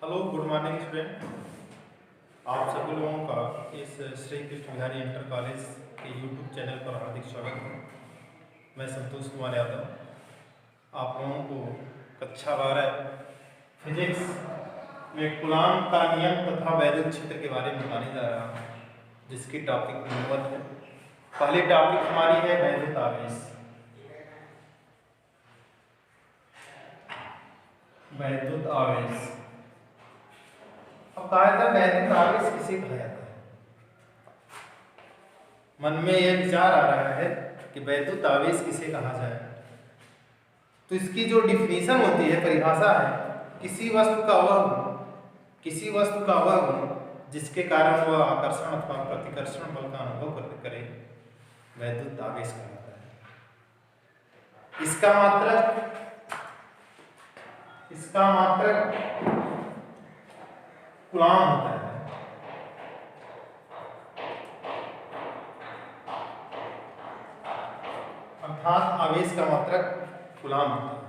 Hello, good morning student. आप सभी लोगों का इस श्री कृष्ण बिहारी इंटर कॉलेज के यूट्यूब चैनल पर हार्दिक स्वागत है। मैं संतोष कुमार यादव आप लोगों को कक्षा 12 फिजिक्स में कूलॉम का नियम तथा वैद्युत क्षेत्र के बारे में बताने जा रहा हूँ, जिसकी टॉपिक नंबर है। पहली टॉपिक हमारी है वैद्युत आवेश। वैद्युत आवेश अब कहा जाता है वैद्युत आवेश किसे कहा जाता है। मन में यह विचार आ रहा है कि वैद्युत आवेश किसे कहा जाए, तो इसकी जो डिफिनीशन होती है, परिभाषा है, किसी वस्तु का वह गुण जिसके कारण वह आकर्षण अथवा प्रतिकर्षण बल का अनुभव करे, वैद्युत आवेश कहलाता है। इसका मात्रक कूलॉम होता है। अर्थात आवेश का मात्रक कूलॉम होता है।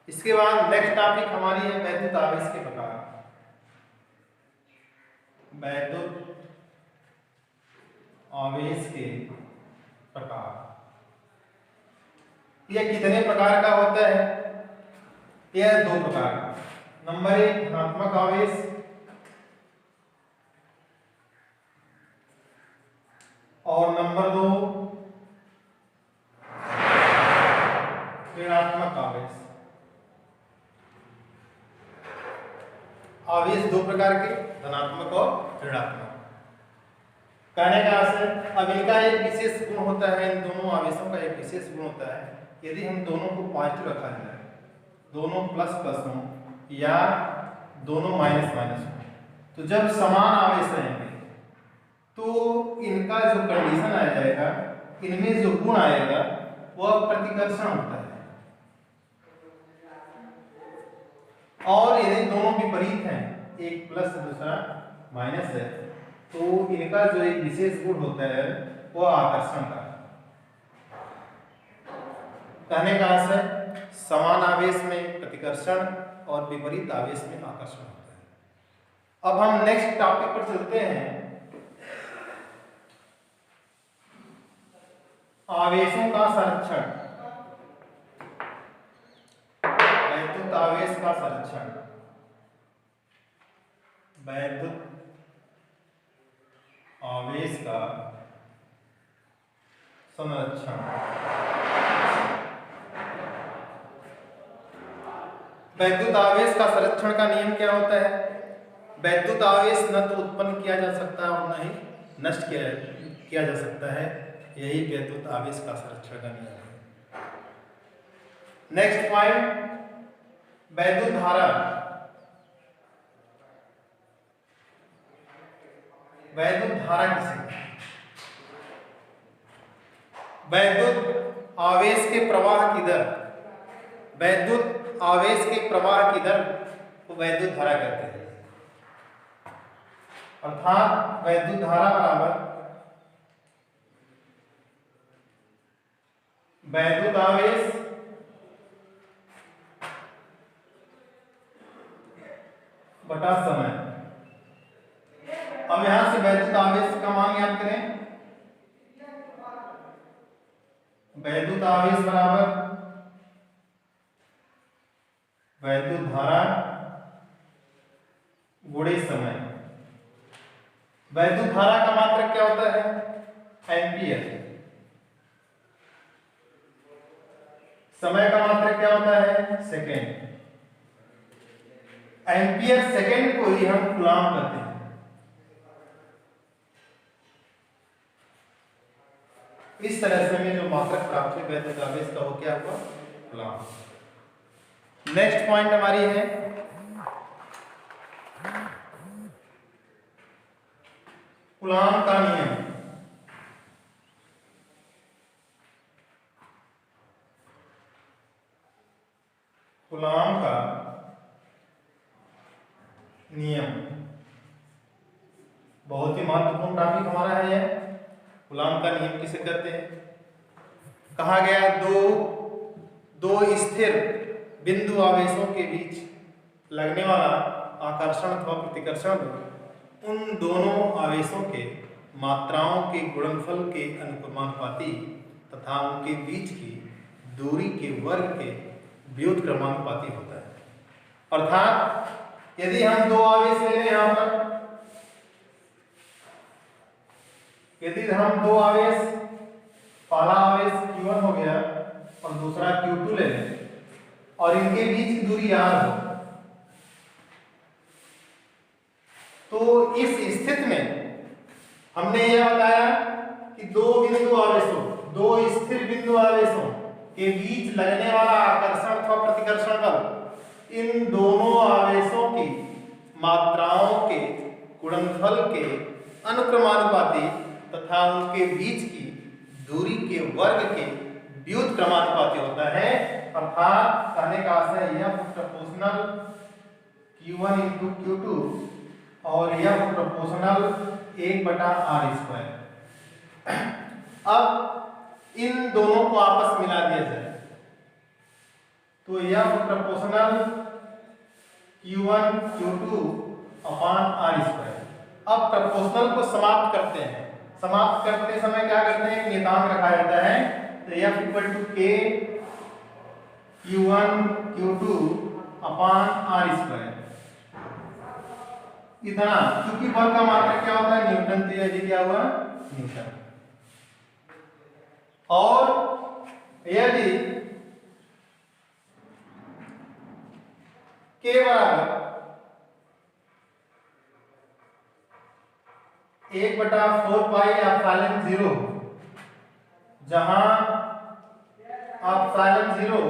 इसके बाद नेक्स्ट टॉपिक हमारी है वैद्युत आवेश के प्रकार। वैद्युत आवेश के प्रकार यह कितने प्रकार का होता है? यह दो प्रकार का। नंबर 1 धनात्मक आवेश और नंबर 2 ऋणात्मक आवेश। आवेश दो प्रकार के, धनात्मक और ऋणात्मक। कहने का आशय, अब इनका एक विशेष गुण होता है, इन दोनों आवेशों का एक विशेष गुण होता है, यदि हम दोनों को पॉजिटिव रखा जाए, दोनों प्लस प्लस हों या दोनों माइनस माइनस हों, तो जब समान आवेश रहेंगे तो इनका जो कंडीशन आ जाएगा, इनमें जो गुण आएगा वह प्रतिकर्षण होता है। और यदि दोनों विपरीत हैं, एक प्लस दूसरा माइनस है, तो इनका जो एक विशेष गुण होता है वह आकर्षण का। कहने का आशय, समान आवेश में प्रतिकर्षण और विपरीत आवेश में आकर्षण होता है। अब हम नेक्स्ट टॉपिक पर चलते हैं, आवेशों का संरक्षण। वैद्युत आवेश का संरक्षण। वैद्युत आवेश का संरक्षण। वैद्युत आवेश का संरक्षण का नियम क्या होता है? वैद्युत आवेश न तो उत्पन्न किया जा सकता है और न ही नष्ट किया जा सकता है। यही वैद्युत आवेश का संरक्षण का नियम है। नेक्स्ट पॉइंट, वैद्युत धारा। वैद्युत धारा किसे? वैद्युत आवेश के प्रवाह की दर, वैद्युत आवेश के प्रवाह की दर को वैद्युत धारा कहते हैं। अर्थात वैद्युत धारा बराबर वैद्युत आवेश बटा समय। अब यहां से वैद्युत आवेश का मान याद करें। वैद्युत आवेश बराबर वैद्युत धारा गुणे समय। वैद्युत धारा का मात्रक क्या होता है? एम्पियर। समय का मात्रक क्या होता है? सेकेंड। एम्पियर सेकेंड को ही हम कूलॉम कहते हैं। इस तरह से हमें जो मात्रक प्राप्त हुई वैद्युत आवेश का, वो क्या हुआ? कूलॉम। नेक्स्ट पॉइंट हमारी है कूलॉम का नियम। कूलॉम का नियम बहुत ही महत्वपूर्ण टॉपिक हमारा है। यह कूलॉम का नियम किसे कहते हैं? कहा गया दो स्थिर बिंदु आवेशों के बीच लगने वाला आकर्षण अथवा प्रतिकर्षण बल उन दोनों आवेशों के मात्राओं के गुणनफल के अनुक्रमानुपाती तथा उनके बीच की दूरी के वर्ग के व्युत्क्रमानुपाती होता है। अर्थात यदि हम दो आवेश ले लें यहां पर, यदि हम दो आवेश, पहला आवेश Q1 हो गया और दूसरा Q2 ले लें और इनके बीच की दूरी r हो, तो इस स्थिति में हमने यह बताया कि दो स्थिर बिंदु आवेशों के बीच लगने वाला आकर्षण अथवा प्रतिकर्षण बल इन दोनों आवेशों की मात्राओं के गुणनफल के अनुक्रमानुपाती तथा उनके बीच की दूरी के वर्ग के व्युत्क्रमानुपाती होता है। अर्थात कहने का आशय यह प्रोपोर्शनल Q1 into Q2 और यह प्रोपोर्शनल 1/r²। अब इन दोनों को आपस मिला दिया जाए तो यह proportional Q1 Q2 upon r²। अब प्रोपोर्शनल को समाप्त करते हैं। समाप्त करते समय क्या करते हैं, नियतांक रखा जाता है, तो f = k Q1 Q2 upon r²। इतना, क्योंकि बल का मात्रक क्या होता है, न्यूटन, तो यदि क्या हुआ, न्यूटन। और यदि k बराबर 1/4πε0, जहां ε0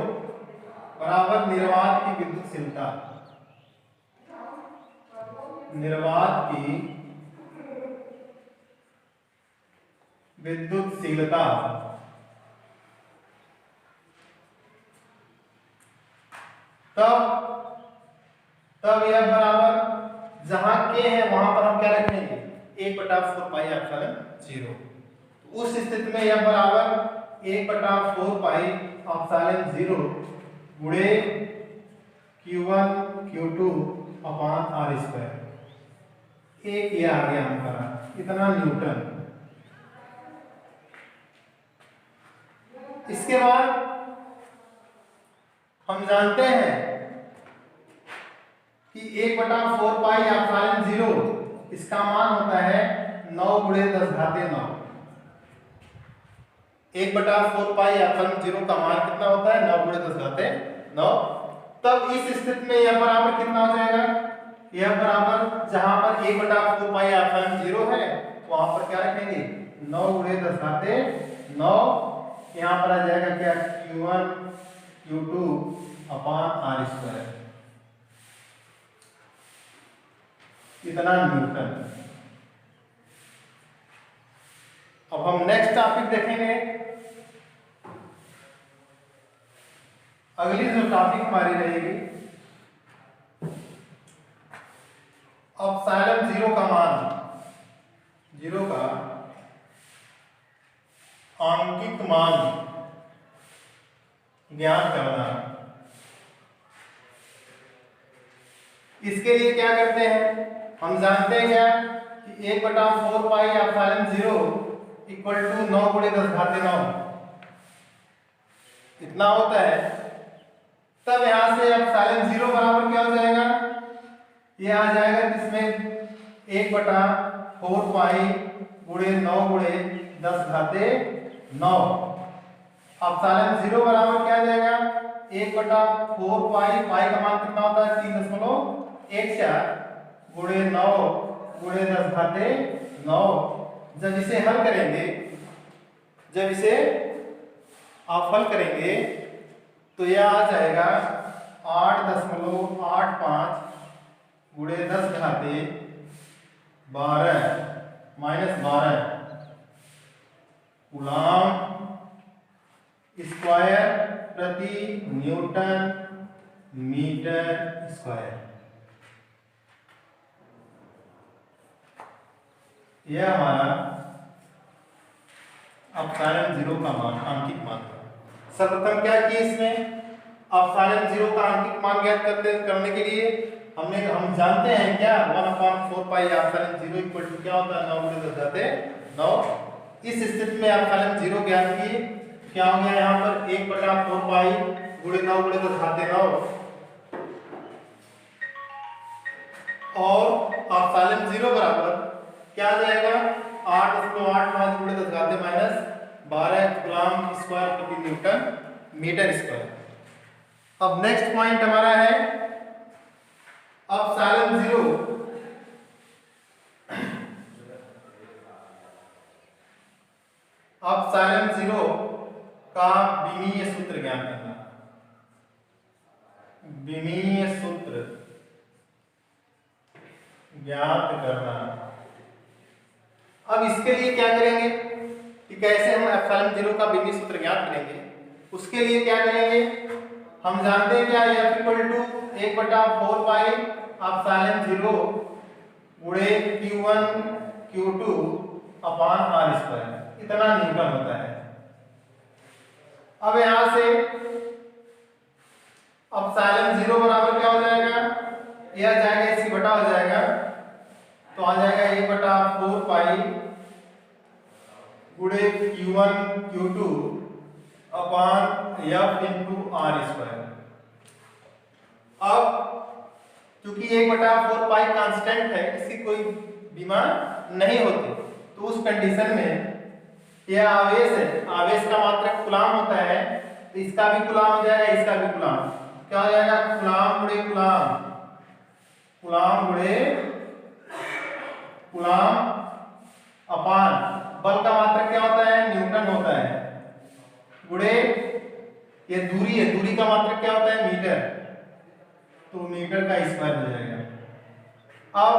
बराबर निर्वात की विद्युतशीलता, निर्वात की विद्युतशीलता, तब यह बराबर, जहां के है वहां पर हम क्या रखेंगे, 1/4πε0। उस स्थिति में यह बराबर 1/4πε0 गुणे Q1 Q2 अपॉन r²। एक ये आ गया हमारा इतना न्यूटन। इसके बाद हम जानते हैं कि 1/4πε0 इसका मान होता है 9 × 10⁻⁹। 1/4πε0 का मान कितना होता है, 9 × 10⁻⁹। तब इस स्थिति में यह बराबर कितना हो जाएगा, यह बराबर जहां पर 1/4πε0 है वहां पर क्या रखेंगे, 9 × 10⁻⁹। यहां पर आ जाएगा क्या, Q1 Q2 अपॉन r²। इतना न्यूटन। अब हम नेक्स्ट टॉपिक देखेंगे। अगली जो टॉपिक हमारी रहेगी, अब ε0 का मान, 0 का आंकिक मान ज्ञात करना। इसके लिए क्या करते हैं, हम जानते हैं क्या कि 1/4πε0 = 9 × 10⁻⁹ इतना होता है। तब यहां से अब ε0 बराबर क्या हो जाएगा, ये आ जाएगा जिसमें 1/4π × 9 × 10⁻⁹। अब ε0 बराबर क्या आ जाएगा, 1/4π, पाई का मान कितना होता है, 3.14 × 9 × 10⁻⁹। जब इसे हल करेंगे, जब इसे आप हल करेंगे तो यह आ जाएगा 8.85 × 10⁻12 कूलम स्क्वायर प्रति न्यूटन मीटर स्क्वायर। यह हमारा ε0 का मान, आंकिक मान। सर्वप्रथम क्या किए इसमें, अब ε0 का आंकिक मान ज्ञात करने के लिए हम जानते हैं क्या 1/4 पाई एप्सिलॉन 0 इक्वल टू क्या होता है 9 गुणे 10 घाते 9। इस स्थिति में एप्सिलॉन 0 ज्ञात किए, क्या हो गया यहाँ पर 1/4 पाई गुणे 9 गुणे 10 घाते 9 और एप्सिलॉन 0 बराबर क्या आ जाएगा 8.85 गुणे 10 घाते -12 कूलम्ब स्क्वायर प्रति न्यूटन मीटर स्क्वायर। अब नेक्स्ट पॉइंट हमारा है एप्सिलॉन 0 एप्सिलॉन 0 का विमीय सूत्र ज्ञात करना। विमीय सूत्र ज्ञात करना। अब इसके लिए क्या करेंगे कि कैसे हम एप्सिलॉन 0 का विमीय सूत्र ज्ञात करेंगे। उसके लिए क्या करेंगे, हम जानते हैं क्या F equal to 1/4 pi epsilon 0 गुणे Q1 Q2 upon R square, इतना न्यूटन होता है। अब यहां से एप्सिलॉन 0 बराबर क्या हो जाएगा, यह आ जाएगा इसी बटा हो जाएगा, तो आ जाएगा 1/4 पाई गुणे Q1 Q2 अपान F इंटू R स्क्वायर। अब क्योंकि 1/4 पाई कांस्टेंट है, इसकी कोई बीमा नहीं होती, तो उस कंडीशन में यह आवेश है, आवेश का मात्रक कूलम्ब होता है, तो इसका भी कूलम्ब हो जाएगा, इसका भी कूलम्ब, क्या हो जाएगा कूलम्ब गुणे कूलम्ब, कूलम्ब गुणे कूलम्ब अपान बल का मात्रक क्या होता है न्यूटन होता है, गुणे ये दूरी है, दूरी का मात्रक क्या होता है मीटर, तो मीटर का स्क्वायर हो जाएगा। अब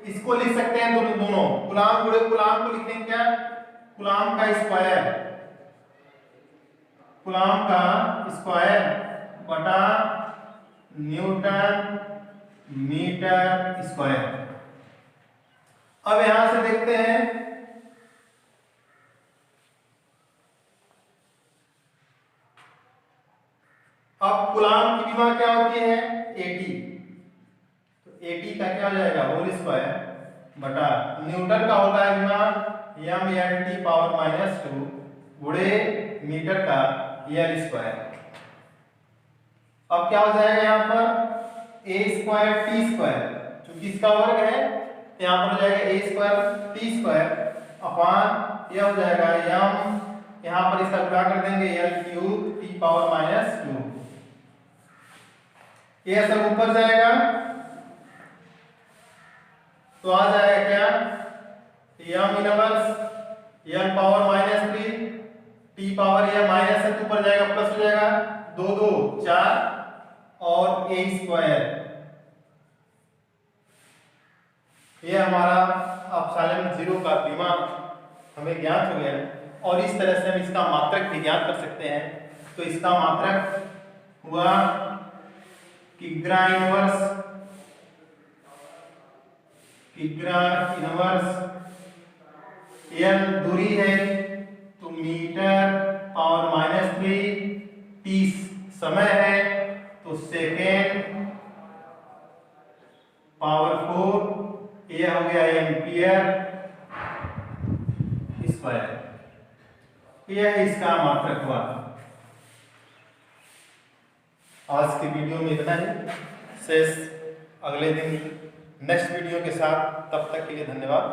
इसको लिख सकते हैं दोनों कूलम्ब गुणे कूलम्ब को लिखेंगे क्या कूलम्ब का स्क्वायर, कूलम्ब का स्क्वायर बटा न्यूटन मीटर स्क्वायर। अब यहां से देखते हैं अब कूलम्ब की विमा क्या होती है 80, तो 80 का क्या हो जाएगा होल स्क्वायर बटा न्यूटन का होता है विमा m/t पावर -2 गुणे मीटर का l स्क्वायर। अब क्या हो जाएगा यहाँ पर a स्क्वायर t स्क्वायर, क्योंकि इसका वर्ग है यहाँ पर हो जाएगा a square t square upon यह हो जाएगा m, यहाँ पर इसका गुणा कर देंगे l³ t पावर -2, यह सब ऊपर जाएगा तो आ जाएगा क्या m inverse l power -3 t power यह माइनस है तो ऊपर जाएगा प्लस हो जाएगा 2 2 4 और a स्क्वायर, यह हमारा एप्सिलॉन 0 का विमा हमें ज्ञात हो गया। और इस तरह से हम इसका मात्रक भी ज्ञात कर सकते हैं। तो इसका मात्रक हुआ किग्रा इनवर्स l दूरी है तो मीटर पावर -3, t समय है तो सेकेंड पावर 4, यह हो गया एम्पियर स्क्वायर, यह इसका मात्रक हुआ। आज के वीडियो में इतना ही, शेष अगले दिन नेक्स्ट वीडियो के साथ, तब तक के लिए धन्यवाद।